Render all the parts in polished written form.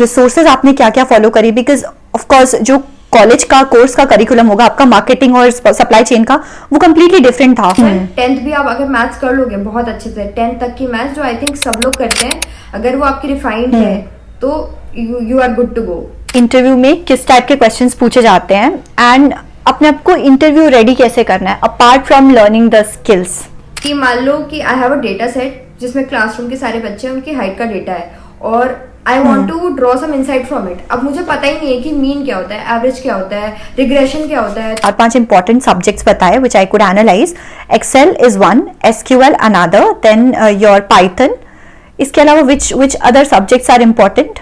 Resources आपने क्या क्या फॉलो करी? बिकॉज ऑफ कोर्स जो कॉलेज का कोर्स का करिकुलम होगा आपका मार्केटिंग और सप्लाई चेन का, वो कम्प्लीटली डिफरेंट था। 10th भी आप अगर मैथ्स कर लोगे बहुत अच्छे से, 10th तक की मैथ्स जो आई थिंक सब लोग करते हैं, अगर वो आपकी रिफाइंड है तो you are good to go. Interview में किस टाइप के क्वेश्चंस पूछे जाते हैं एंड अपने आप को इंटरव्यू रेडी कैसे करना है apart from learning the skills? कि मान लो कि I have a data set जिसमें क्लासरूम के सारे बच्चे हैं, उनकी हाइट का डेटा है और I want to draw some insight from it. अब मुझे पता ही नहीं है कि मीन क्या होता है, एवरेज क्या होता है, रिग्रेशन क्या होता है। और 5 इंपॉर्टेंट सब्जेक्ट्स बताए which I could analyse. Excel is one, SQL another, then your Python. इसके अलावा which other subjects are important?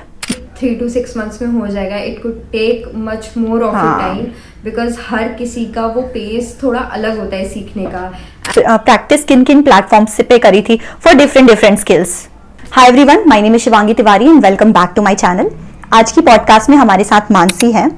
3 to 6 months में हो जाएगा। It could take much more of time because हर किसी का वो पेस थोड़ा अलग होता है सीखने का। प्रैक्टिस किन किन प्लेटफॉर्म्स से पे करी थी for different skills? Hi everyone, my name is Shivangi Tiwari and welcome back to my channel. आज की पॉडकास्ट में हमारे साथ मानसी हैं।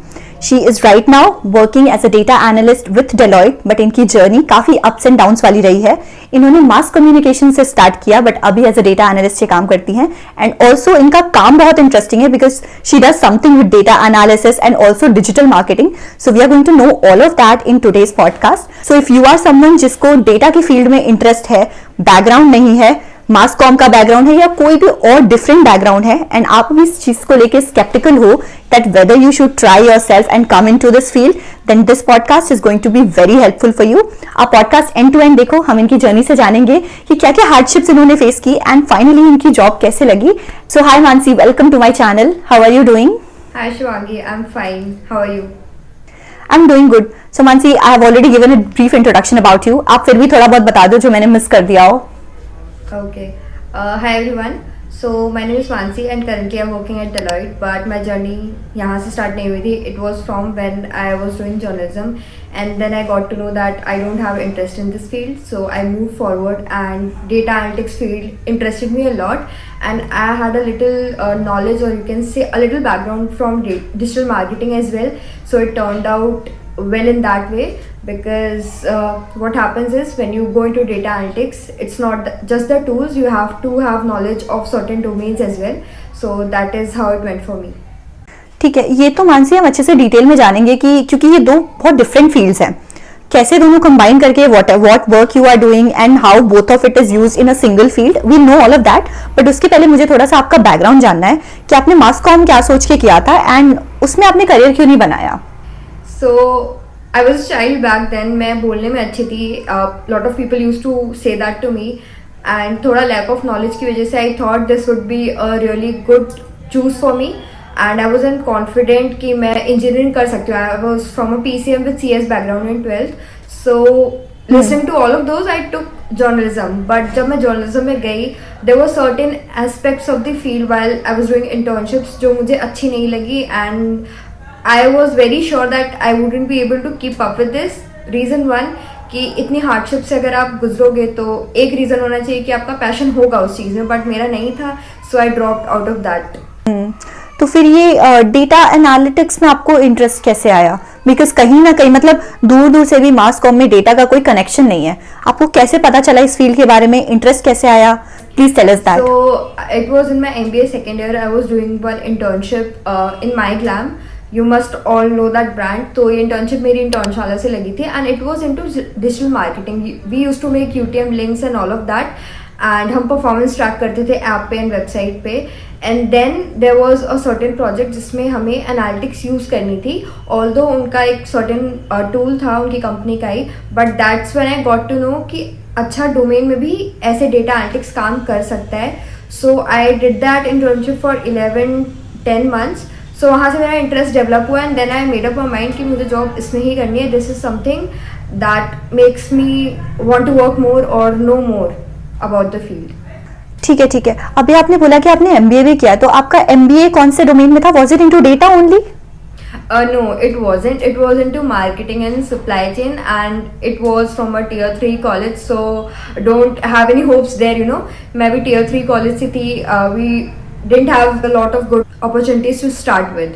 She is right now working as a data analyst with Deloitte, but इनकी जर्नी काफी अप्स एंड डाउन्स वाली रही है। इन्होंने मास कम्युनिकेशन से स्टार्ट किया बट अभी एज अ डेटा एनालिस्ट से काम करती हैं एंड ऑल्सो इनका काम बहुत इंटरेस्टिंग है because she does something with data analysis and also digital marketing. So we are going to know all of that in today's podcast. So if you are someone जिसको data की field में interest है, background नहीं है, मास com का background है या कोई भी और डिफरेंट बैकग्राउंड है एंड आप भी इस चीज को लेके स्केप्टिकल हो that whether you should try yourself and come into this field, then this podcast is going to be very helpful for you. आप पॉडकास्ट एंड टू एंड देखो, हम इनकी जर्नी से जानेंगे कि क्या क्या हार्डशिप्स इन्होंने फेस की एंड फाइनली इनकी जॉब कैसे लगी। So hi Mansi, welcome to my channel. How are you doing? Hi Shivangi, I am fine, how are you? I am doing good. So Mansi, I have already given a brief introduction about you. आप फिर भी थोड़ा बहुत बता दो जो मैंने miss कर दिया हो। Okay. Hi everyone. So my name is Mansi and currently I'm working at Deloitte. But my journey यहाँ से start नहीं हुई थी. It was from when I was doing journalism, and then I got to know that I don't have interest in this field. So I moved forward, and data analytics field interested me a lot. And I had a little knowledge, or you can say a little background from digital marketing as well. So it turned out well in that way. Because what happens is when you go into data analytics, it's not just the tools, you have to have knowledge of certain domains as well. So that is how it went for me. ठीक है, ये तो मानसी हम अच्छे से detail में जानेंगे कि क्योंकि ये दो बहुत डिफरेंट फील्ड्स हैं, कैसे दोनों कंबाइन करके what work you are doing and how both of it is used in a single field. We know all of that, but उसके पहले मुझे थोड़ा सा आपका बैकग्राउंड जानना है कि आपने मास कॉम क्या सोच के किया था एंड उसमें आपने करियर क्यों नहीं बनाया? So I was a child back then. मैं बोलने में अच्छी थी. Lot of people used to say that to me, and थोड़ा lack of knowledge की वजह से I thought this would be a really good choose for me, and I wasn't confident कि मैं engineering कर सकती हूँ. I was from a PCM with CS background in 12th, so listening to all of those I took journalism. But जब मैं journalism में गई, there were certain aspects of the field while I was doing internships जो मुझे अच्छी नहीं लगी, and I was very sure that I wouldn't be able to keep up with this. Reason one कि इतनी हार्डशिप से अगर आप गुजरोगे तो एक रीज़न होना चाहिए कि आपका पैशन होगा उस चीज़ में, बट मेरा नहीं था, so I dropped out of that. तो फिर ये डेटा एनालिटिक्स में आपको इंटरेस्ट कैसे आया? बिकॉज कहीं ना कहीं मतलब दूर दूर से भी मास कॉम में डेटा का कोई कनेक्शन नहीं है, आपको कैसे पता चला इस फील्ड के बारे में, इंटरेस्ट कैसे आया? Please tell us that. So it was in my MBA second year. I was doing one internship in MyGlam. You must all know that brand. तो ये internship मेरी इंटर्नशाला से लगी थी and it was into digital marketing. We used to make UTM links and all of that, and हम performance track करते थे app पे and वेबसाइट पे. And then there was a certain project जिसमें हमें analytics use करनी थी. Although उनका एक certain tool था उनकी कंपनी का ही, but that's when I got to know कि अच्छा डोमेन में भी ऐसे data analytics काम कर सकता है. So I did that internship for 11-10 months. सो वहाँ से मेरा इंटरेस्ट डेवलप हुआ and then I made up my mind कि मुझे जॉब इसमें ही करनी है. This is something that makes me want to work more और know more about the field. ठीक है ठीक है, अभी आपने बोला कि आपने MBA भी किया, तो आपका MBA कौन से डोमेन में था? Was it into data only? No, it wasn't. It was into marketing and supply chain, and it was from a tier 3 college. So don't have any hopes there. You know, मैं भी tier 3 college से थी. We didn't have a lot of good opportunities to start with.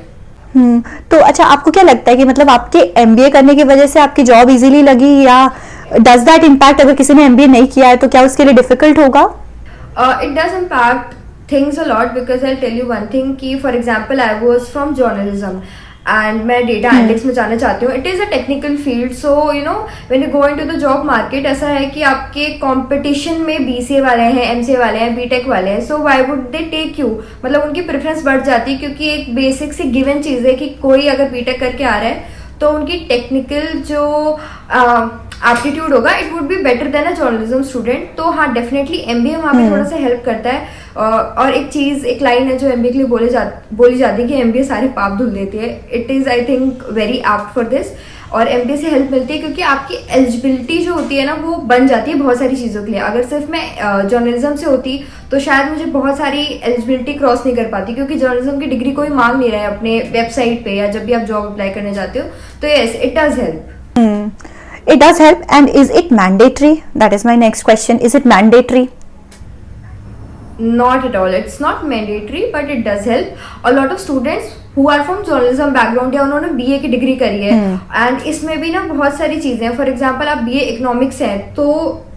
तो अच्छा, आपको क्या लगता है कि मतलब आपके MBA करने की वजह से आपकी जॉब इजीली लगी, या डज दैट इम्पैक्ट अगर किसी ने MBA नहीं किया है तो क्या उसके लिए डिफिकल्ट होगा? It does impact things a lot because I'll tell you one thing कि for example I was from journalism and मैं data analytics में जाना चाहती हूँ. It is a technical field, so you know when you go into the job market ऐसा है कि आपके competition में BCA वाले हैं, MCA वाले हैं, BTech वाले हैं, so why would they take you? मतलब उनकी प्रेफरेंस बढ़ जाती है क्योंकि एक बेसिक सी गिवन चीज़ है कि कोई अगर BTech करके आ रहा है तो उनकी टेक्निकल जो एप्टीट्यूड होगा it would be better than a journalism student. तो हाँ डेफिनेटली MBA वहाँ पे थोड़ा सा हेल्प करता है. और एक लाइन है जो MBA के लिए बोली जाती है कि MBA सारे पाप धुल देती है. It is I think very apt for this. और MBA से हेल्प मिलती है क्योंकि आपकी एलिजिबिलिटी जो होती है ना वो बन जाती है बहुत सारी चीज़ों के लिए. अगर सिर्फ मैं जर्नलिज्म से होती तो शायद मुझे बहुत सारी एलिजिबिलिटी क्रॉस नहीं कर पाती क्योंकि जर्नलिज्म की डिग्री कोई मांग नहीं रहा है अपने वेबसाइट पे या जब भी आप जॉब अप्लाई करने जाते हो. तो yes it does help. It does help. And is it mandatory? That is my next question. Is it mandatory? Not at all. It's not mandatory, but it does help. A lot of students who are from journalism background या उन्होंने BA की degree करी है and इसमें भी ना बहुत सारी चीज़ें हैं. फॉर एग्जाम्पल आप BA इकोनॉमिक्स हैं तो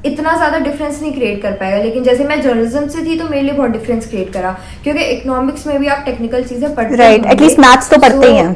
इतना ज़्यादा डिफरेंस नहीं क्रिएट कर पाएगा, लेकिन जैसे मैं जर्नलिज्म से थी तो मेरे लिए बहुत डिफरेंस क्रिएट करा क्योंकि इकोनॉमिक्स में भी आप टेक्निकल चीज़ें पढ़ते हैं. राइट, एटलीस्ट मैथ्स तो पढ़ते ही हैं.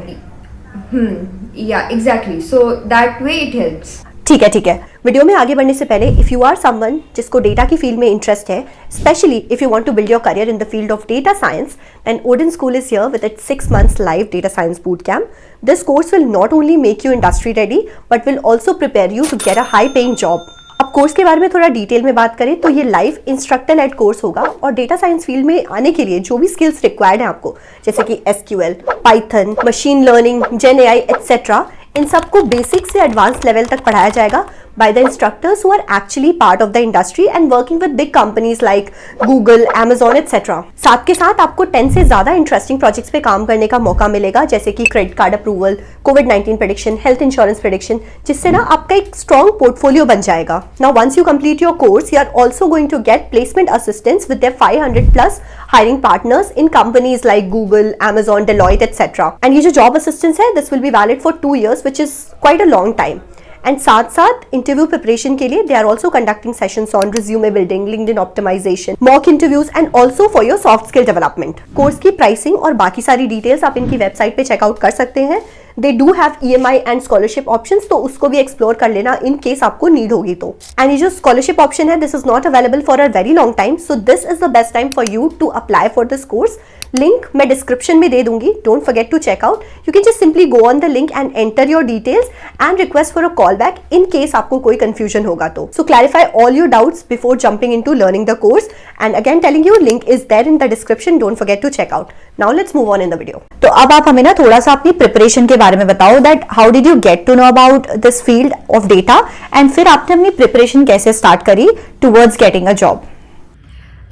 Yeah exactly, so that way it helps. ठीक है. वीडियो में आगे बढ़ने से पहले इफ यू आर समवन जिसको डेटा की फील्ड में इंटरेस्ट है, specially if you want to build your career in the field of data science, then Odin school is here with its 6 months live data science boot camp. This course will not only make you industry ready but will also prepare you to get a high paying job. अब course के बारे में थोड़ा detail में बात करें तो ये लाइव इंस्ट्रक्टर लेड कोर्स होगा और डेटा साइंस फील्ड में आने के लिए जो भी स्किल्स रिक्वायर्ड है आपको, जैसे कि SQL, पाइथन, मशीन लर्निंग, जेन AI एक्सेट्रा, इन सबको बेसिक से एडवांस लेवल तक पढ़ाया जाएगा by the instructors who are actually part of the industry and working with big companies like Google, Amazon, etc. साथ के साथ आपको 10 से ज़्यादा इंटरेस्टिंग प्रोजेक्ट्स पे काम करने का मौका मिलेगा, जैसे कि credit card approval, COVID-19 prediction, health insurance prediction, जिससे ना आपका एक स्ट्रॉन्ग पोर्टफोलियो बन जाएगा. Now once you complete your course, you are also going to get placement assistance with their 500+ hiring partners in companies like Google, Amazon, Deloitte, etc. And ये जो job assistance है, this will be valid for 2 years, which is quite a long time. And साथ साथ interview preparation के लिए they are also conducting sessions on resume building, LinkedIn optimisation, mock interviews and also for your soft skill development. Course की pricing और बाकी सारी details आप इनकी वेबसाइट पे चेकआउट कर सकते हैं. They do have EMI and scholarship options, तो उसको भी एक्सप्लोर कर लेना इन केस आपको नीड होगी तो. एंड ये जो स्कॉलरशिप ऑप्शन है, this is not available for a very long time, so this is the best time for you to apply for this course. Link मैं डिस्क्रिप्शन में दे दूंगी, don't forget to check out. You can just simply go on the link and enter your details and request for a call back in case आपको कोई confusion होगा तो. So clarify all your doubts before jumping into learning the course, and again telling you link is there in the description, don't forget to check out. Now let's move on in the video. तो अब आप हमें ना थोड़ा सा अपनी preparation के बारे में बताओ, that how did you get to know about this field of data, and फिर आपने अपनी प्रिपरेशन कैसे स्टार्ट करी towards getting a job.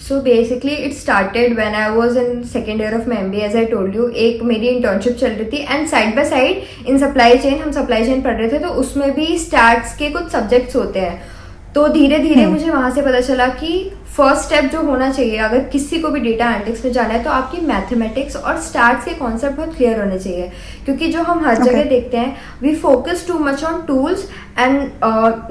So basically it started when I was in second year of my MBA, as I told you. एक मेरी internship चल रही थी and side by side in supply chain, हम supply chain पढ़ रहे थे, तो उसमें भी स्टैट्स के कुछ सब्जेक्ट्स होते हैं. तो धीरे धीरे मुझे वहाँ से पता चला कि फर्स्ट स्टेप जो होना चाहिए अगर किसी को भी डेटा एनालिटिक्स में जाना है तो आपकी मैथमेटिक्स और स्टैट्स के कॉन्सेप्ट बहुत क्लियर होने चाहिए. क्योंकि जो हम हर जगह देखते हैं, we focus too much on tools and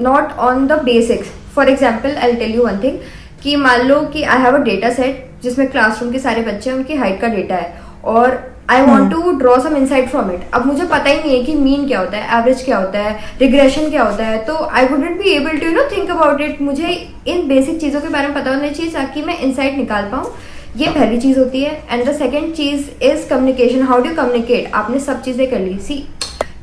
not on the basics. For example I tell you one thing कि मान लो कि I have a data set जिसमें क्लासरूम के सारे बच्चे हैं, उनकी हाइट का डेटा है और I want to draw some insight from it. अब मुझे पता ही नहीं है कि मीन क्या होता है, एवरेज क्या होता है, रिग्रेशन क्या होता है, तो I wouldn't be able to think about it. मुझे इन बेसिक चीज़ों के बारे में पता होना चाहिए ताकि मैं इनसाइट निकाल पाऊँ. ये पहली चीज़ होती है. And the second cheese is communication. How do communicate. आपने सब चीज़ें कर ली. सी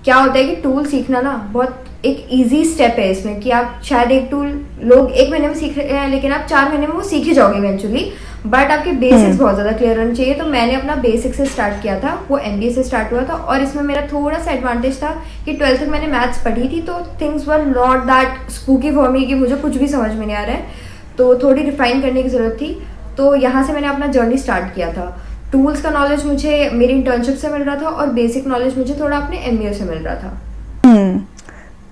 क्या होता है कि टूल सीखना ना बहुत एक इजी स्टेप है इसमें, कि आप शायद एक टूल लोग 1 महीने में सीख रहे हैं लेकिन आप 4 महीने में वो सीख ही जाओगे इवेंचुअली, बट आपके बेसिक्स बहुत ज़्यादा क्लियर होने चाहिए. तो मैंने अपना बेसिक से स्टार्ट किया था, वो MBA से स्टार्ट हुआ था. और इसमें मेरा थोड़ा सा एडवांटेज था कि 12th तक मैंने मैथ्स पढ़ी थी, तो things were not that spooky for me कि मुझे कुछ भी समझ में नहीं आ रहा है, तो थोड़ी रिफाइन करने की ज़रूरत थी. तो यहाँ से मैंने अपना जर्नी स्टार्ट किया था. टूल्स का नॉलेज मुझे मेरी इंटर्नशिप से मिल रहा था और बेसिक नॉलेज मुझे थोड़ा अपने MBA से मिल रहा था.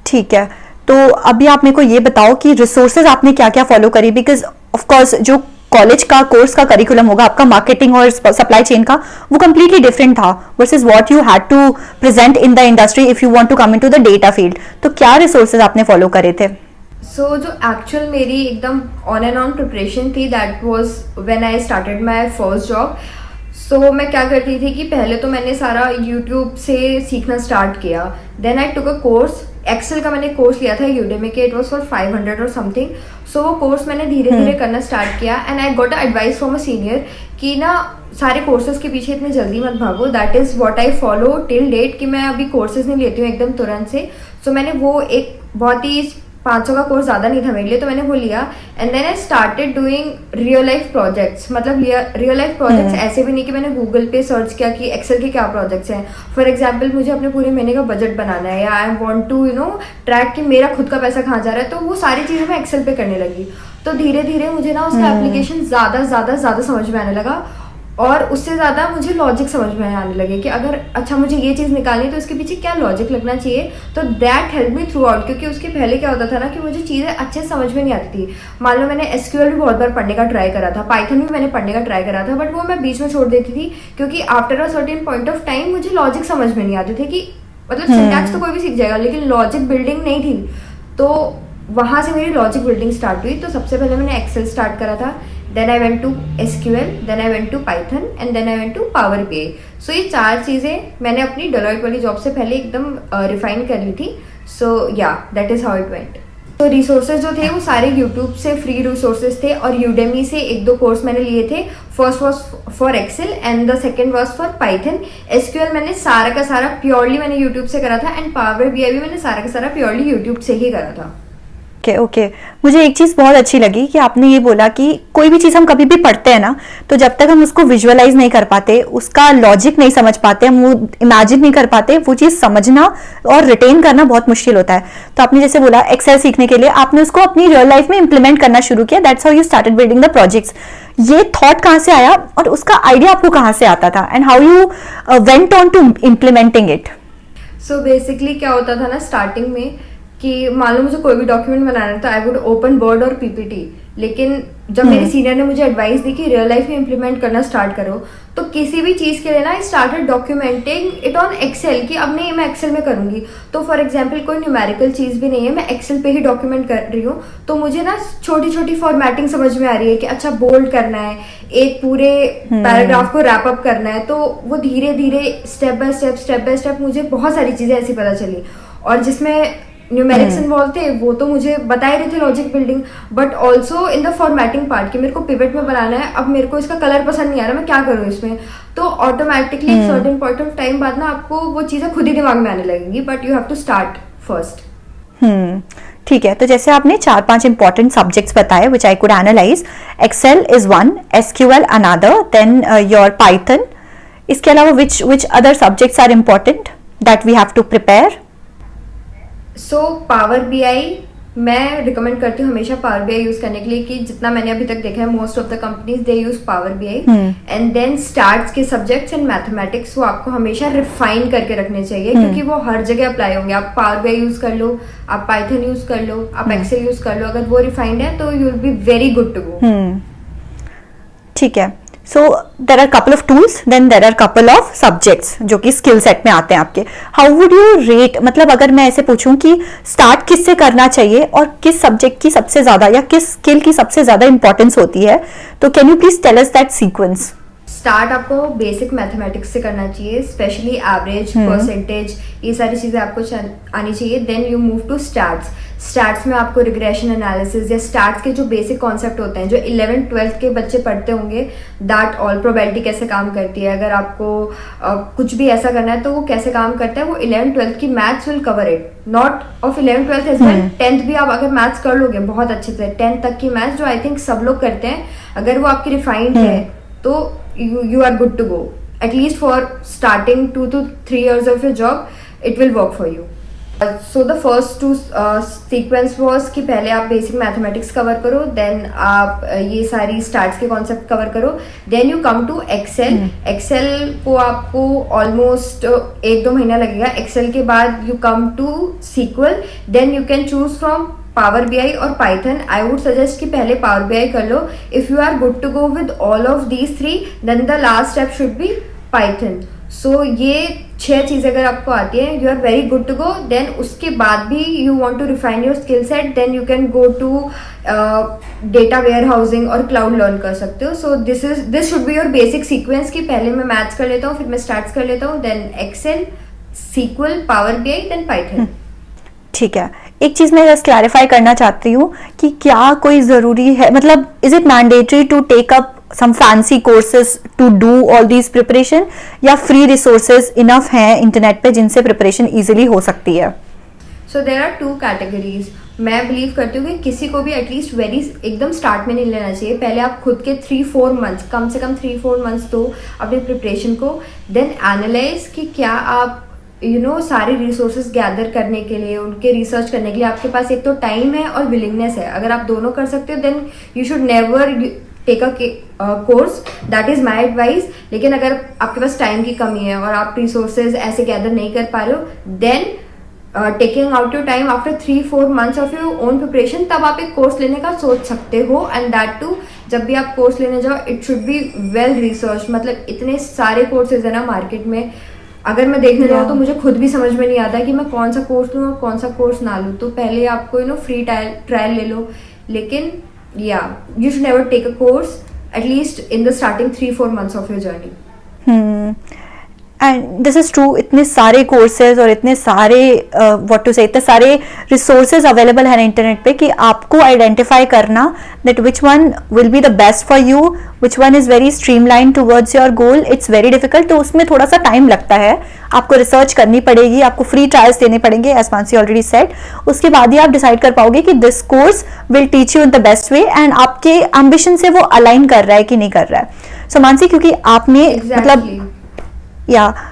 ठीक है. तो अभी आप मेरे को ये बताओ कि रिसोर्सेज आपने क्या क्या फॉलो करी, बिकॉज ऑफ कोर्स जो कॉलेज का कोर्स का करिकुलम होगा आपका मार्केटिंग और सप्लाई चेन का, वो कंप्लीटली डिफरेंट था versus what you had to present in the industry if you want to come into the data field. तो क्या रिसोर्सेज आपने फॉलो करे थे? सो जो एक्चुअल मेरी एकदम ऑन एंड ऑन प्रिपरेशन थी, that was when I started my first job. So मैं क्या करती थी कि पहले तो मैंने सारा यूट्यूब से सीखना स्टार्ट किया. Then I took a course, Excel का मैंने कोर्स लिया था यूडेमी के. इट वाज फॉर 500 और समथिंग. सो वो कोर्स मैंने धीरे धीरे करना स्टार्ट किया. And I got advice from a senior कि ना सारे कोर्सेज के पीछे इतने जल्दी मत भागो. That is what I follow till date, कि मैं अभी कोर्सेज नहीं लेती हूँ एकदम तुरंत से. सो मैंने वो एक बहुत ही 500 का कोर्स ज़्यादा नहीं था मेरे लिए, तो मैंने वो लिया. And then I started doing real life projects. मतलब रियल लाइफ प्रोजेक्ट्स ऐसे भी नहीं कि मैंने गूगल पे सर्च किया कि एक्सेल के क्या प्रोजेक्ट्स हैं. फॉर एग्जाम्पल मुझे अपने पूरे महीने का बजट बनाना है, या आई वॉन्ट टू ट्रैक कि मेरा खुद का पैसा कहाँ जा रहा है, तो वो सारी चीज़ें मैं एक्सेल पे करने लगी. तो धीरे धीरे मुझे ना उसका एप्लीकेशन ज़्यादा समझ में आने लगा. और उससे ज़्यादा मुझे लॉजिक समझ में आने लगे कि अगर अच्छा मुझे ये चीज़ निकालनी है तो इसके पीछे क्या लॉजिक लगना चाहिए. तो that help me through out, क्योंकि उसके पहले क्या होता था ना कि मुझे चीज़ें अच्छे से समझ में नहीं आती थी. मान लो मैंने एसक्यूएल भी बहुत बार पढ़ने का ट्राई करा था, पाइथन भी मैंने पढ़ने का ट्राई करा था, बट वो मैं बीच में छोड़ देती थी क्योंकि after a certain point of time मुझे लॉजिक समझ में नहीं आते थे. कि मतलब सिंटैक्स तो कोई भी सीख जाएगा, लेकिन लॉजिक बिल्डिंग नहीं थी. तो वहाँ से मेरी लॉजिक बिल्डिंग स्टार्ट हुई. तो सबसे पहले मैंने एक्सेल स्टार्ट करा था. Then I went to SQL, then I went to Python, and then I went to Power BI. So ये 4 चीज़ें मैंने अपनी Deloitte वाली जॉब से पहले एकदम रिफाइन कर ली थी. So yeah, that is how it went. तो रिसोर्सेज जो थे वो सारे यूट्यूब से फ्री रिसोर्सेज थे, और यूडेमी से 1-2 कोर्स मैंने लिए थे. First was for Excel and the second was for Python. SQL मैंने सारा का सारा प्योरली मैंने यूट्यूब से करा था, एंड पावर बीआई भी मैंने सारा का सारा प्योरली यूट्यूब से ही करा था. ओके. मुझे एक चीज़ बहुत अच्छी लगी कि आपने ये बोला कि कोई भी चीज़ हम कभी भी पढ़ते हैं ना, तो जब तक हम उसको विजुअलाइज नहीं कर पाते, उसका लॉजिक नहीं समझ पाते, हम वो इमेजिन नहीं कर पाते, वो चीज़ समझना और रिटेन करना बहुत मुश्किल होता है. तो आपने जैसे बोला एक्सेल सीखने के लिए आपने उसको अपनी रियल लाइफ में इंप्लीमेंट करना शुरू किया. That's how you started building the projects. ये थॉट कहाँ से आया और उसका आइडिया आपको कहाँ से आता था, and how you went on to implementing it? So basically क्या होता था ना स्टार्टिंग में कि मान लो मुझे कोई भी डॉक्यूमेंट बनाना था, आई वुड ओपन वर्ड और पीपीटी. लेकिन जब मेरे सीनियर ने मुझे एडवाइस दी कि रियल लाइफ में इंप्लीमेंट करना स्टार्ट करो, तो किसी भी चीज़ के लिए ना I started documenting it on Excel. कि अब नहीं मैं एक्सेल में करूंगी. तो फॉर एग्जांपल कोई न्यूमेरिकल चीज़ भी नहीं है, मैं एक्सेल पे ही डॉक्यूमेंट कर रही हूँ, तो मुझे ना छोटी छोटी फॉर्मेटिंग समझ में आ रही है कि अच्छा बोल्ड करना है, एक पूरे पैराग्राफ को रैप अप करना है. तो वो धीरे धीरे स्टेप बाय स्टेप मुझे बहुत सारी चीज़ें ऐसी पता चली. और जिसमें न्यूमेरिक्स इन्वॉल्व थे वो तो मुझे बता ही रहे थे logic building, but also in the formatting part कि मेरे को पिवट में बनाना है. अब मेरे को इसका कलर पसंद नहीं आ रहा, मैं क्या करूँ इसमें. तो automatically certain point of time बाद ना आपको वो चीज़ें खुद ही दिमाग में आने लगेंगी, but you have to start first. ठीक है. तो जैसे आपने 4-5 इंपॉर्टेंट सब्जेक्ट्स बताए which I could analyse. Excel is one, SQL another, then your Python. इसके अलावा which other subjects are important that we have to prepare? So Power BI मैं recommend करती हूँ हमेशा पावर बीआई यूज करने के लिए, कि जितना मैंने अभी तक देखा है most of the companies they use Power BI. And then stats के सब्जेक्ट्स एंड मैथमेटिक्स वो आपको हमेशा रिफाइन करके रखने चाहिए, क्योंकि वो हर जगह अप्लाई होंगे. आप पावर बीआई यूज कर लो, आप पाइथन यूज कर लो, आप एक्सेल यूज कर लो, अगर वो रिफाइंड है तो you will be very good to go. ठीक है. So there are couple of tools, then there are couple of subjects जो कि स्किल सेट में आते हैं आपके. हाउ वुड यू रेट, मतलब अगर मैं ऐसे पूछूं कि स्टार्ट किससे करना चाहिए और किस सब्जेक्ट की सबसे ज्यादा या किस स्किल की सबसे ज्यादा इंपॉर्टेंस होती है, तो can you please tell us that sequence? Start आपको बेसिक मैथमेटिक्स से करना चाहिए, स्पेशली एवरेज, परसेंटेज, ये सारी चीज़ें आपको आनी चाहिए. Then you move to stats. Stats में आपको रिग्रेशन एनालिसिस या स्टैट्स के जो बेसिक कॉन्सेप्ट होते हैं जो 11th-12th के बच्चे पढ़ते होंगे, दैट ऑल, प्रोबेबिलिटी कैसे काम करती है, अगर आपको कुछ भी ऐसा करना है तो वो कैसे काम करता है, वो 11th-12th की maths will cover it. Not of 11th-12th as well, 10th भी आप अगर मैथ्स कर लोगे बहुत अच्छे से, 10th तक की मैथ्स जो आई थिंक सब लोग करते हैं, अगर वो आपकी रिफाइंड है तो you are good to go. At least for starting 2 to 3 years of your job, it will work for you. So the first two sequence was कि पहले आप बेसिक मैथमेटिक्स कवर करो, देन आप ये सारी स्टार्ट्स के कॉन्सेप्ट कवर करो, then you come to Excel. Excel को आपको ऑलमोस्ट 1-2 महीना लगेगा. एक्सेल के बाद you come to SQL, then you can choose from Power BI और पाइथन. आई वुड सजेस्ट कि पहले पावर बीआई कर लो. If you are good to go with all of these 3, then the last step should be Python. So ये 6 चीज़ें अगर आपको आती है, you are very good to go. Then उसके बाद भी you want to refine your skill set, then you can go to data warehousing और क्लाउड लर्न कर सकते हो. So this should be your basic sequence कि पहले मैं मैथ्स कर लेता हूँ, फिर मैं स्टैट्स कर लेता हूँ, then Excel, SQL, Power BI, then Python. ठीक है, एक चीज मैं जस्ट क्लैरिफाई करना चाहती हूँ कि क्या कोई जरूरी है, मतलब is it mandatory to take up some fancy courses to do all these preparation, या free resources enough हैं इंटरनेट पे जिनसे preparation easily हो सकती है? So there are 2 categories. मैं बिलीव करती हूँ कि किसी को भी एटलीस्ट वेरी एकदम स्टार्ट में नहीं लेना चाहिए. पहले आप खुद के 3-4 मंथ्स, कम से कम 3-4 मंथ्स दो अपनी प्रिपरेशन को. देन एनालाइज कि क्या आप सारे रिसोर्सेज गैदर करने के लिए, उनके रिसर्च करने के लिए आपके पास एक तो टाइम है और विलिंगनेस है. अगर आप दोनों कर सकते हो then you should never take a course. That is my advice. लेकिन अगर आपके पास टाइम की कमी है और आप रिसोर्सेज ऐसे गैदर नहीं कर पा रहे हो, then taking out your time after 3-4 months of your own preparation, तब आप एक कोर्स लेने का सोच सकते हो. एंड दैट टू, जब भी आप कोर्स लेने जाओ it should be well research. मतलब इतने सारे कोर्सेज है ना मार्केट में, अगर मैं देखने जाऊँ तो मुझे खुद भी समझ में नहीं आता कि मैं कौन सा कोर्स लूँ और कौन सा कोर्स ना लूँ. तो पहले आपको फ्री ट्रायल ले लो. लेकिन you should never take a course at least in the starting 3-4 months of your journey. And this is true. इतने सारे कोर्सेज और इतने सारे व्हाट टू से इतने सारे रिसोर्सेज अवेलेबल है इंटरनेट पे कि आपको आइडेंटिफाई करना that which one will be the best for you, which one is very streamline towards your goal, it's very difficult. तो उसमें थोड़ा सा टाइम लगता है, आपको रिसर्च करनी पड़ेगी, आपको फ्री ट्रायल्स देने पड़ेंगे एज मानसी ऑलरेडी सेड. उसके बाद ही आप डिसाइड कर पाओगे कि this course will teach you in the best way and आपके एम्बिशन से वो अलाइन कर रहा है कि नहीं कर रहा है. सो मानसी, क्योंकि आपने मतलब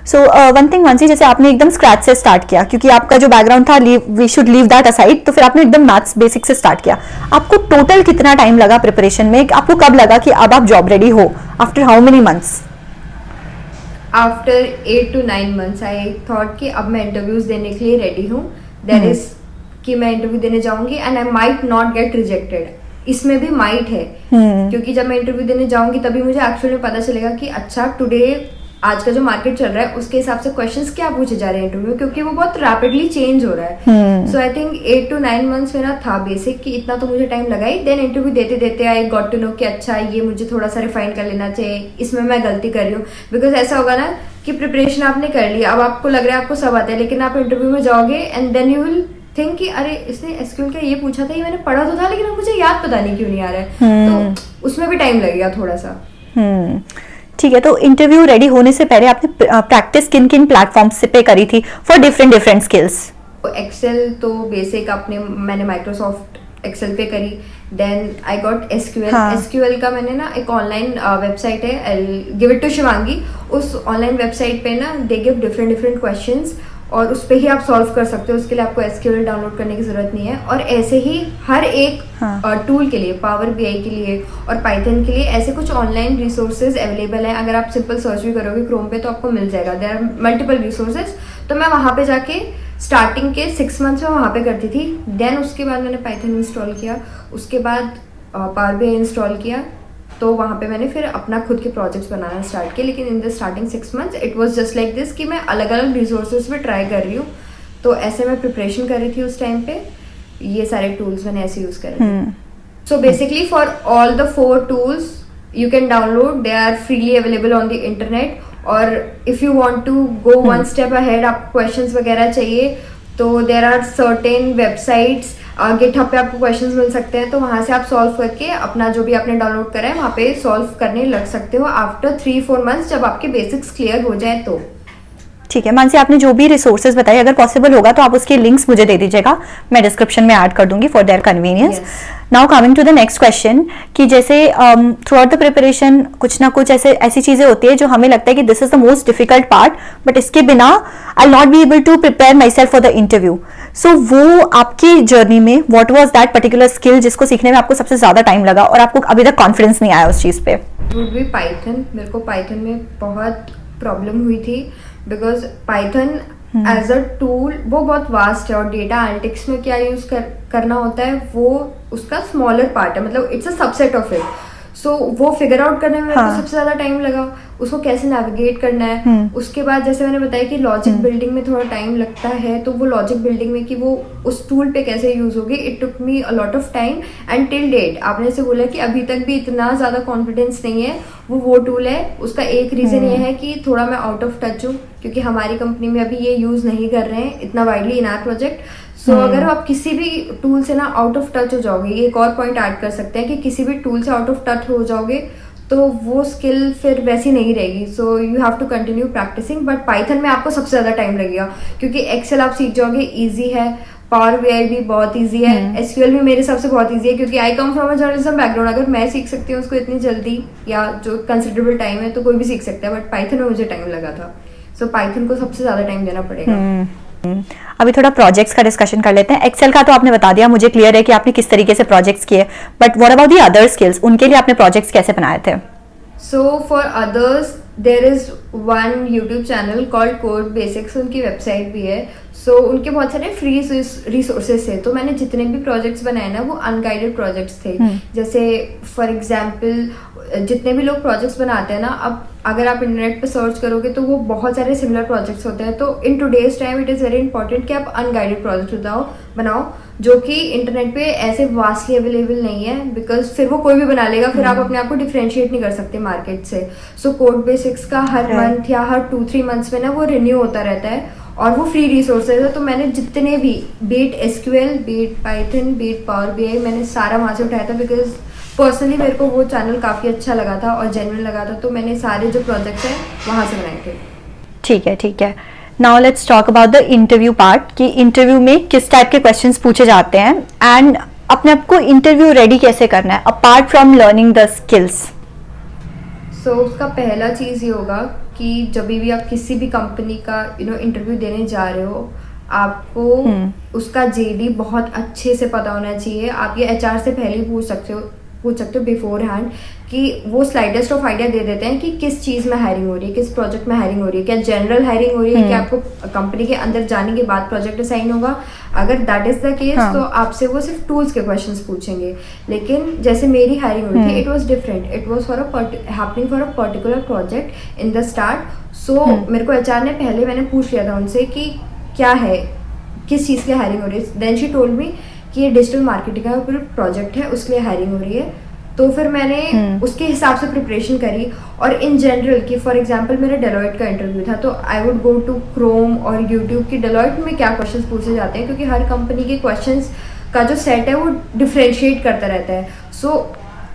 सो वन थिंग मानसी, जैसे आपने एकदम स्क्रैच से स्टार्ट किया, क्योंकि आपका जो बैकग्राउंड था we should leave that aside, तो फिर आपने एकदम मैथ्स बेसिक से स्टार्ट किया. आपको टोटल कितना टाइम लगा प्रिपरेशन में? आपको कब लगा कि अब आप जॉब रेडी हो? After how many months? After 8 to 9 months I thought कि अब मैं इंटरव्यूज देने के लिए रेडी हूँ. दैट इज कि मैं इंटरव्यू देने जाऊंगी and I might not get rejected. इसमें भी माइट है, क्योंकि जब मैं इंटरव्यू देने जाऊंगी तभी मुझे एक्चुअली पता चलेगा कि अच्छा टुडे आज का जो मार्केट चल रहा है उसके हिसाब से क्वेश्चंस क्या पूछे जा रहे हैं इंटरव्यू, क्योंकि वो बहुत रैपिडली चेंज हो रहा है. So I think 8 to 9 months मेरा था बेसिक कि इतना तो मुझे टाइम लगा ही. देन इंटरव्यू देते देते आई गॉट टू नो कि अच्छा ये मुझे थोड़ा सा रिफाइन कर लेना चाहिए, इसमें मैं गलती कर रही हूँ. बिकॉज ऐसा होगा ना कि प्रिपरेशन आपने कर लिया, अब आपको लग रहा है आपको सब आता है, लेकिन आप इंटरव्यू में जाओगे and then you will think कि अरे इसने एसक्यूएल का ये पूछा था, ये मैंने पढ़ा तो था लेकिन अब मुझे याद पता नहीं क्यों नहीं आ रहा है. तो उसमें भी टाइम लगेगा थोड़ा सा. ठीक है, तो इंटरव्यू रेडी होने से पहले आपने प्रैक्टिस किन किन प्लेटफॉर्म्स पे करी थी फॉर डिफरेंट स्किल्स? एक्सेल तो बेसिक मैंने माइक्रोसॉफ्ट एक्सेल पे करी. Then I got SQL. SQL का मैंने ना एक ऑनलाइन वेबसाइट है, I give it to Shivangi. उस ऑनलाइन वेबसाइट पे ना दे गिव डिफरेंट क्वेश्चंस और उस पर ही आप सॉल्व कर सकते हो. उसके लिए आपको एसक्यूएल डाउनलोड करने की जरूरत नहीं है. और ऐसे ही हर एक टूल के लिए, पावर बीआई के लिए और पाइथन के लिए ऐसे कुछ ऑनलाइन रिसोर्सेज अवेलेबल हैं. अगर आप सिंपल सर्च भी करोगे क्रोम पे तो आपको मिल जाएगा. There are multiple resources. तो मैं वहाँ पे जाके स्टार्टिंग के 6 months में वहाँ पे करती थी. देन उसके बाद मैंने पाइथन इंस्टॉल किया, उसके बाद पावर बीआई इंस्टॉल किया. तो वहाँ पे मैंने फिर अपना खुद के प्रोजेक्ट्स बनाना स्टार्ट किया. लेकिन in the starting 6 months it was just like this कि मैं अलग अलग रिसोर्सेज पे ट्राई कर रही हूँ. तो ऐसे मैं प्रिपरेशन कर रही थी उस टाइम पे. ये सारे टूल्स मैंने ऐसे यूज करे. So basically for all the 4 tools you can download, they are freely available on the internet. और if you want to go one step ahead, आप questions वगैरह चाहिए तो there are certain websites, GitHub पे आपको questions मिल सकते हैं. तो वहाँ से आप सॉल्व करके अपना जो भी आपने डाउनलोड करा है वहाँ पे सॉल्व करने लग सकते हो आफ्टर 3-4 months, जब आपके बेसिक्स क्लियर हो जाए तो. ठीक है मानसी, आपने जो भी रिसोर्सेज बताए अगर पॉसिबल होगा तो आप उसके लिंक्स मुझे दे दीजिएगा, मैं डिस्क्रिप्शन में ऐड कर दूंगी for their convenience. Now coming to the next question कि जैसे थ्रू आउट द प्रिपरेशन कुछ ना कुछ ऐसी चीजें होती है जो हमें लगता है कि this is the most difficult part, but इसके बिना I not be able to prepare myself for the interview. So वो आपकी जर्नी में what was that particular skill जिसको सीखने में आपको सबसे ज्यादा टाइम लगा और आपको अभी तक कॉन्फिडेंस नहीं आया उस चीज पे? Would be Python. मेरे को पाइथन में बहुत प्रॉब्लम हुई थी because Python as a tool वो बहुत वास्ट है और डेटा एनालिटिक्स में क्या यूज करना होता है वो उसका स्मॉलर पार्ट है, मतलब it's a subset of it. So वो फिगर आउट करने में मेरे को सबसे ज़्यादा टाइम लगा, उसको कैसे नेविगेट करना है। उसके बाद जैसे मैंने बताया कि लॉजिक बिल्डिंग में थोड़ा टाइम लगता है, तो वो लॉजिक बिल्डिंग में कि वो उस टूल पे कैसे यूज़ होगी, it took me a lot of time and till date आपने जैसे बोला कि अभी तक भी इतना ज़्यादा कॉन्फिडेंस नहीं है वो टूल है। उसका एक रीज़न ये है कि थोड़ा मैं आउट ऑफ टच हूँ, क्योंकि हमारी कंपनी में अभी ये यूज़ नहीं कर रहे हैं इतना वाइडली इन आवर प्रोजेक्ट। सो अगर आप किसी भी टूल से ना आउट ऑफ टच हो जाओगे, एक और पॉइंट ऐड कर सकते हैं कि किसी भी टूल से आउट ऑफ टच हो जाओगे तो वो स्किल फिर वैसी नहीं रहेगी। So you have to continue practicing. But Python में आपको सबसे ज़्यादा टाइम लगेगा, क्योंकि एक्सेल आप सीख जाओगे, ईजी है, पावर बीआई भी बहुत ईजी है, एसक्यूएल भी मेरे हिसाब से बहुत ईजी है, क्योंकि I come from a journalism background. अगर मैं सीख सकती हूँ उसको इतनी जल्दी या जो कंसिडरेबल टाइम है तो कोई भी सीख सकता है, बट पाइथन में मुझे टाइम लगा था। सो पाइथन को सबसे ज़्यादा टाइम देना पड़ेगा। अभी थोड़ा प्रोजेक्ट्स का डिस्कशन कर लेते हैं। एक्सेल का तो आपने बता दिया, मुझे क्लियर है कि आपने किस तरीके से प्रोजेक्ट्स किए, but what about the other skills, उनके लिए आपने प्रोजेक्ट्स कैसे बनाए थे? So for others there is one YouTube channel called code basics, उनकी वेबसाइट भी है। सो उनके बहुत सारे फ्री रिसोर्सेज थे, तो मैंने जितने भी प्रोजेक्ट्स बनाए ना वो अनगाइडेड प्रोजेक्ट्स थे। जैसे फॉर एग्जाम्पल जितने भी लोग प्रोजेक्ट्स बनाते हैं ना, अब अगर आप इंटरनेट पे सर्च करोगे तो वो बहुत सारे सिमिलर प्रोजेक्ट्स होते हैं। तो in today's time it is very important कि आप अनगाइडेड प्रोजेक्ट बनाओ जो कि इंटरनेट पे ऐसे वास्टली अवेलेबल नहीं है, बिकॉज फिर वो कोई भी बना लेगा, फिर आप अपने आप को डिफ्रेंशिएट नहीं कर सकते मार्केट से। सो कोड बेसिक्स का हर मंथ या हर 2-3 मंथ्स में ना वो रिन्यू होता रहता है और वो फ्री रिसोर्सेज है। तो मैंने जितने भी be it SQL, be it Python, be it Power BI, मैंने सारा वहाँ से उठाया था, बिकॉज पर्सनली मेरे को वो चैनल काफ़ी अच्छा लगा था और जेन्युइन लगा था। तो मैंने सारे जो प्रोजेक्ट्स हैं वहाँ से बनाए थे। ठीक है। Now let's talk about the interview part, कि इंटरव्यू में किस टाइप के क्वेश्चंस पूछे जाते हैं एंड अपने आप को इंटरव्यू रेडी कैसे करना है apart from learning the skills. So उसका पहला चीज़ ये होगा कि जब भी आप किसी भी कंपनी का इंटरव्यू देने जा रहे हो, आपको उसका जेडी बहुत अच्छे से पता होना चाहिए। आप ये एचआर से पहले ही पूछ सकते हो बिफोर हैंड, कि वो स्लाइडेस्ट ऑफ आइडिया दे देते हैं कि किस चीज़ में हायरिंग हो रही है, किस प्रोजेक्ट में हायरिंग हो रही है, क्या जनरल हायरिंग हो रही है, क्या आपको कंपनी के अंदर जाने के बाद प्रोजेक्ट असाइन होगा। अगर दैट इज द केस तो आपसे वो सिर्फ टूल्स के क्वेश्चंस पूछेंगे। लेकिन जैसे मेरी हायरिंग हुई थी, it was different, it was happening for a particular project in the start. So मेरे को एचआर ने पहले मैंने पूछ लिया था उनसे कि क्या है, किस चीज़ की हायरिंग हो रही है। देन शी टोल्ड मी कि ये डिजिटल मार्केटिंग का प्रोजेक्ट है, उसके लिए हायरिंग हो रही है। तो फिर मैंने उसके हिसाब से प्रिपरेशन करी। और इन जनरल कि फॉर एग्जांपल मेरा डेलॉयट का इंटरव्यू था, तो I would go to Chrome और यूट्यूब की डेलॉयट में क्या क्वेश्चंस पूछे जाते हैं, क्योंकि हर कंपनी के क्वेश्चंस का जो सेट है वो डिफ्रेंशिएट करता रहता है। So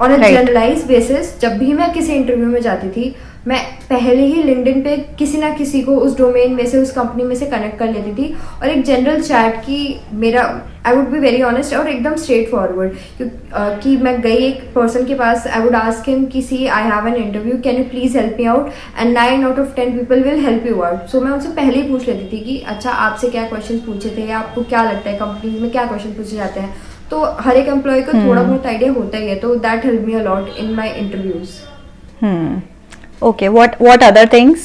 on a generalize basis जब भी मैं किसी इंटरव्यू में जाती थी, मैं पहले ही लिंक्डइन पे किसी ना किसी को उस डोमेन में से, उस कंपनी में से कनेक्ट कर लेती थी और एक जनरल चैट की मेरा I would be very honest और एकदम स्ट्रेट फॉरवर्ड कि मैं गई एक पर्सन के पास, आई वुड आस्क हिम कि see I have an interview, can you please help me out, and 9 out of 10 people will help you out. So मैं उनसे पहले ही पूछ लेती थी कि अच्छा आपसे क्या क्वेश्चन पूछे थे, या आपको क्या लगता है कंपनी में क्या क्वेश्चन पूछे जाते हैं। तो हर एक एम्प्लॉय को थोड़ा बहुत आइडिया होता ही है, तो that help me a lot in my interviews. Okay, what other things?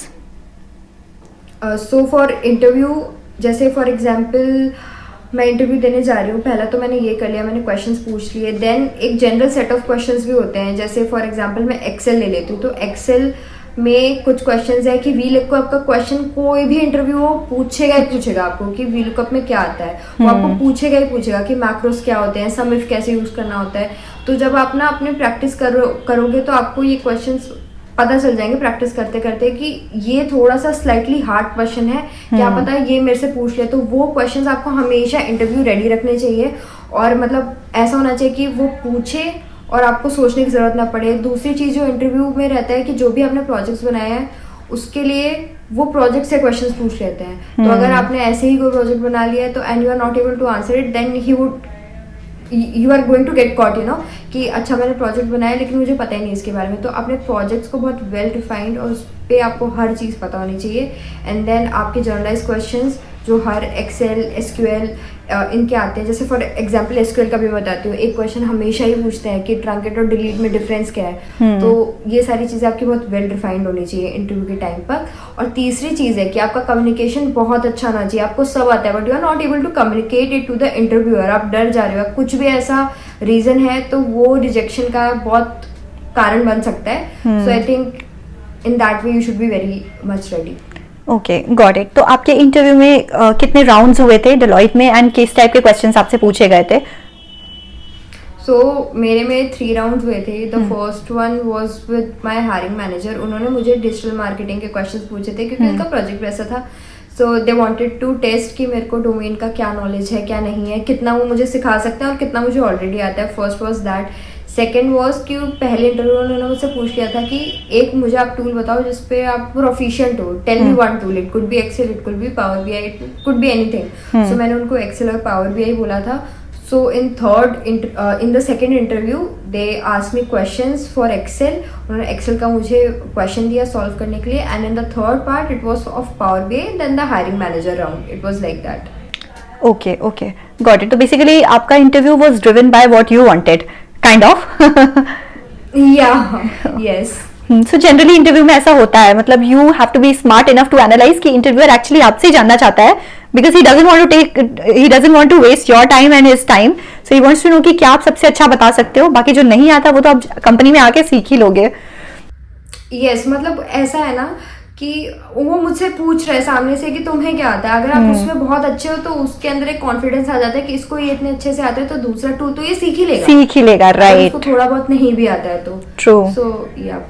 So for interview, जैसे फॉर एग्जाम्पल मैं इंटरव्यू देने जा रही हूँ, पहला तो मैंने ये कर लिया, मैंने क्वेश्चंस पूछ लिए। देन एक जनरल सेट ऑफ क्वेश्चंस भी होते हैं, जैसे फॉर एग्जांपल मैं एक्सेल ले लेती हूँ, तो एक्सेल में कुछ क्वेश्चंस है कि वी लुकअप का क्वेश्चन कोई भी इंटरव्यू हो पूछेगा ही पूछेगा आपको कि वी लुकअप में क्या आता है, वो आपको पूछेगा ही पूछेगा कि मैक्रोस क्या होते हैं, सम इफ कैसे यूज करना होता है। तो जब आप ना अपने प्रैक्टिस करोगे तो आपको ये क्वेश्चंस पता चल जाएंगे प्रैक्टिस करते करते कि ये थोड़ा सा स्लाइटली हार्ड क्वेश्चन है, क्या पता ये मेरे से पूछ ले। तो वो क्वेश्चंस आपको हमेशा इंटरव्यू रेडी रखने चाहिए, और मतलब ऐसा होना चाहिए कि वो पूछे और आपको सोचने की ज़रूरत ना पड़े। दूसरी चीज़ जो इंटरव्यू में रहता है कि जो भी आपने प्रोजेक्ट्स बनाए हैं उसके लिए वो प्रोजेक्ट से क्वेश्चंस पूछ लेते हैं। तो अगर आपने ऐसे ही कोई प्रोजेक्ट बना लिया है तो and you are not able to answer it, then you are going to get caught, कि अच्छा मैंने प्रोजेक्ट बनाया लेकिन मुझे पता ही नहीं इसके बारे में। तो अपने प्रोजेक्ट्स को बहुत वेल डिफाइंड और उस पर आपको हर चीज़ पता होनी चाहिए। एंड देन आपके जर्नलाइज क्वेश्चंस जो हर एक्सेल, एसक्यूएल इनके आते हैं, जैसे फॉर एग्जांपल एसक्यूएल का भी बताती हूँ, एक क्वेश्चन हमेशा ही पूछते हैं कि ट्रंकेट और डिलीट में डिफरेंस क्या है। तो ये सारी चीज़ें आपकी बहुत वेल डिफाइंड होनी चाहिए इंटरव्यू के टाइम पर। और तीसरी चीज़ है कि आपका कम्युनिकेशन बहुत अच्छा होना चाहिए। आपको सब आता है but you are not able to communicate it to the interviewer, आप डर जा रहे हो, कुछ भी ऐसा रीज़न है तो वो रिजेक्शन का बहुत कारण बन सकता है. So I think in that way you should be very much ready. Okay, got it. तो आपके इंटरव्यू में कितने राउंड्स हुए थे डेलॉइट में एंड किस टाइप के क्वेश्चंस आपसे पूछे गए थे? सो मेरे में 3 राउंड्स हुए थे. The first one was with my hiring manager. उन्होंने मुझे डिजिटल मार्केटिंग के क्वेश्चंस पूछे थे क्योंकि उनका प्रोजेक्ट वैसा था. सो दे वांटेड टू टेस्ट कि मेरे को डोमेन का क्या नॉलेज है, क्या नहीं है, कितना वो मुझे सिखा सकते हैं और कितना मुझे ऑलरेडी आता है. First was that. Second was कि पहले इंटरव्यू उन्होंने मुझसे पूछ लिया था कि एक मुझे आप टूल बताओ जिसपे आप प्रोफिशिएंट हो. Tell me one tool. It could be Excel, it could be Power BI, it could be anything. So मैंने उनको एक्सेल और पावर बीआई बोला था. So in the second interview they asked me questions for Excel. उन्होंने Excel का मुझे question दिया solve करने के लिए. And in the third part it was of Power BI. Then the hiring manager round. It was like that. Okay, okay, got it. तो basically आपका interview was driven by what you wanted, kind of. Yeah, yes. So generally interview में ऐसा होता है, मतलब you have to be smart enough to analyze कि interviewer actually आपसे ही जानना चाहता है, because he doesn't want to waste your time and his time, so he wants to know कि क्या आप सबसे अच्छा बता सकते हो. बाकी जो नहीं आता वो तो आप कंपनी में आके सीख ही लोगे. Yes, मतलब ऐसा है ना कि वो मुझसे पूछ रहे सामने से कि तुम्हें क्या आता है. अगर आप उसमें बहुत अच्छे हो तो उसके अंदर एक कॉन्फिडेंस आ जाता है कि इसको ये इतने अच्छे से आता है तो दूसरा टूल तो ये सीख ही लेगा. राइट. उसको थोड़ा बहुत नहीं भी आता है तो ट्रू. सो या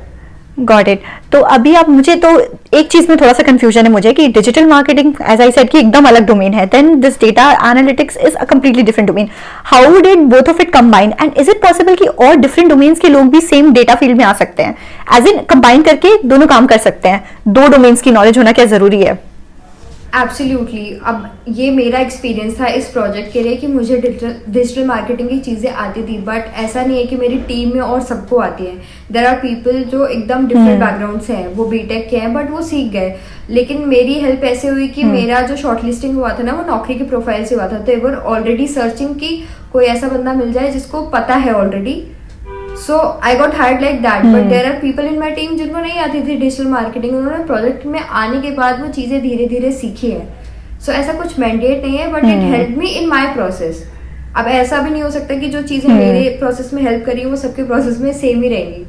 गॉट इट. तो अभी आप मुझे तो एक चीज में थोड़ा सा कंफ्यूजन है मुझे कि digital marketing as I said कि एकदम अलग डोमेन है, then this data analytics is a completely different domain. How did both of it combine and is it possible कि और डिफरेंट डोमेन्स के लोग भी सेम डेटा फील्ड में आ सकते हैं, एज इन कंबाइन करके दोनों काम कर सकते हैं? 2 डोमेन्स की नॉलेज होना क्या जरूरी है? एब्सोल्युटली. अब ये मेरा एक्सपीरियंस था इस प्रोजेक्ट के लिए कि मुझे डिजिटल मार्केटिंग की चीज़ें आती थी, बट ऐसा नहीं है कि मेरी टीम में और सबको आती है. देयर आर पीपल जो एकदम डिफरेंट बैकग्राउंड से हैं, वो बीटेक के हैं बट वो सीख गए. लेकिन मेरी हेल्प ऐसे हुई कि मेरा जो शॉर्टलिस्टिंग हुआ था ना वो नौकरी के प्रोफाइल से हुआ था. तो एवर ऑलरेडी सर्चिंग कि कोई ऐसा बंदा मिल जाए जिसको पता है already. So I got hired like that. But there are people in my team जिनको नहीं आती थी डिजिटल मार्केटिंग. उन्होंने प्रोजेक्ट में आने के बाद वो चीज़ें धीरे धीरे सीखी है. सो ऐसा कुछ मैंडेट नहीं है, but it help me in my process. अब ऐसा भी नहीं हो सकता कि जो चीज़ें मेरे प्रोसेस में हेल्प करी वो सबके प्रोसेस में सेम ही रहेंगी.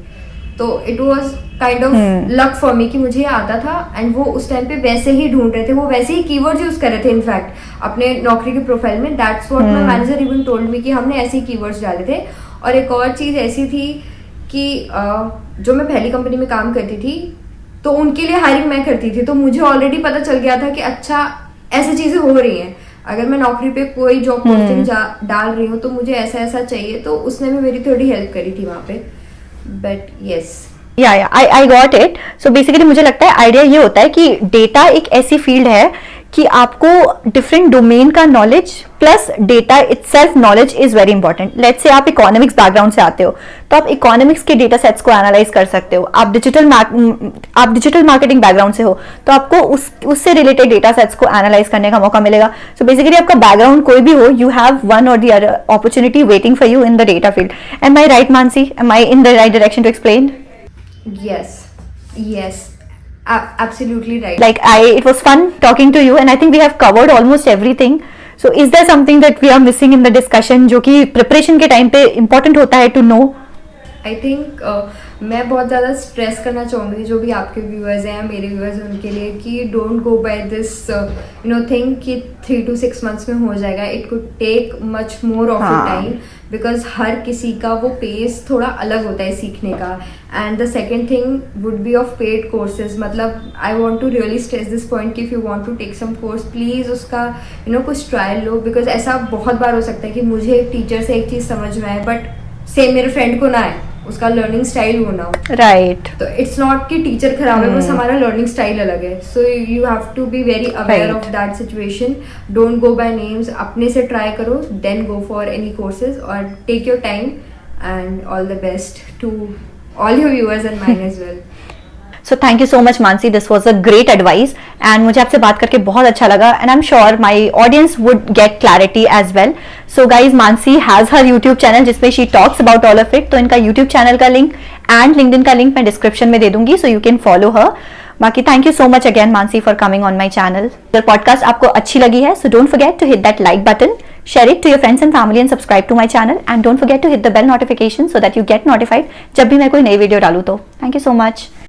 तो it was kind of luck for me कि मुझे ये आता था एंड वो उस टाइम पे वैसे ही ढूंढ रहे थे. वो वैसे ही कीवर्ड्स यूज कर रहे थे इनफैक्ट अपने नौकरी के प्रोफाइल में. That's what my manager even told me कि हमने ऐसे ही कीवर्ड्स डाले थे. और एक और चीज़ ऐसी थी कि जो मैं पहली कंपनी में काम करती थी तो उनके लिए हायरिंग मैं करती थी. तो मुझे ऑलरेडी पता चल गया था कि अच्छा ऐसी चीज़ें हो रही हैं. अगर मैं नौकरी पे कोई जॉब पोस्टिंग डाल रही हूँ तो मुझे ऐसा ऐसा चाहिए. तो उसने भी मेरी थोड़ी हेल्प करी थी वहाँ पे. But yes, I got it. So basically मुझे लगता है आइडिया ये होता है कि डेटा एक ऐसी फील्ड है कि आपको डिफरेंट डोमेन का knowledge plus data itself knowledge is very important. Let's say आप इकोनॉमिक्स बैकग्राउंड से आते हो तो आप इकोनॉमिक्स के डेटा सेट्स को एनालाइज कर सकते हो. आप डिजिटल मार्केटिंग बैकग्राउंड से हो तो आपको उससे रिलेटेड डेटा सेट्स को एनालाइज करने का मौका मिलेगा. सो बेसिकली आपका बैकग्राउंड कोई भी हो, यू हैव वन और the other opportunity waiting for you in the data field. Am I right Mansi? Am I in the right direction to explain? yes, absolutely right. Like it was fun talking to you and I think we have covered almost everything. So is there something that we are missing in the discussion जो कि preparation के time पे important होता है to know? I think मैं बहुत ज़्यादा stress करना चाहूँगी जो भी आपके व्यूअर्स हैं, मेरे व्यूअर्स हैं, उनके लिए कि don't go by this think कि 3 to 6 months में हो जाएगा. It could take much more of the time because हर किसी का वो पेस थोड़ा अलग होता है सीखने का. And the second thing would be of paid courses. मतलब I want to really stress this point कि if you want to take some course please उसका कुछ ट्रायल लो. बिकॉज ऐसा बहुत बार हो सकता है कि मुझे एक टीचर से एक चीज़ समझ में आए बट सेम मेरे फ्रेंड को ना आए, उसका लर्निंग स्टाइल होना हो. राइट. तो इट्स नॉट कि टीचर खराब है, बस हमारा लर्निंग स्टाइल अलग है. So you have to be very aware of that situation. Don't go by names. अपने से ट्राई करो, then go for any courses और take your time. And all the best to all your viewers and mine as well. So thank you so much Mansi, this was a great advice and मुझे आपसे बात करके बहुत अच्छा लगा and I'm sure my audience would get clarity as well. So guys, Mansi has her YouTube channel जिसमें she talks about all of it. तो इनका YouTube channel का link and LinkedIn का link मैं description में दे दूंगी so you can follow her. बाकी thank you so much again Mansi for coming on my channel. अगर podcast आपको अच्छी लगी है so don't forget to hit that like button, share it to your friends and family and subscribe to my channel, and don't forget to hit the bell notification so that you get notified जब भी मैं कोई नई video डालूँ तो. Thank you so much.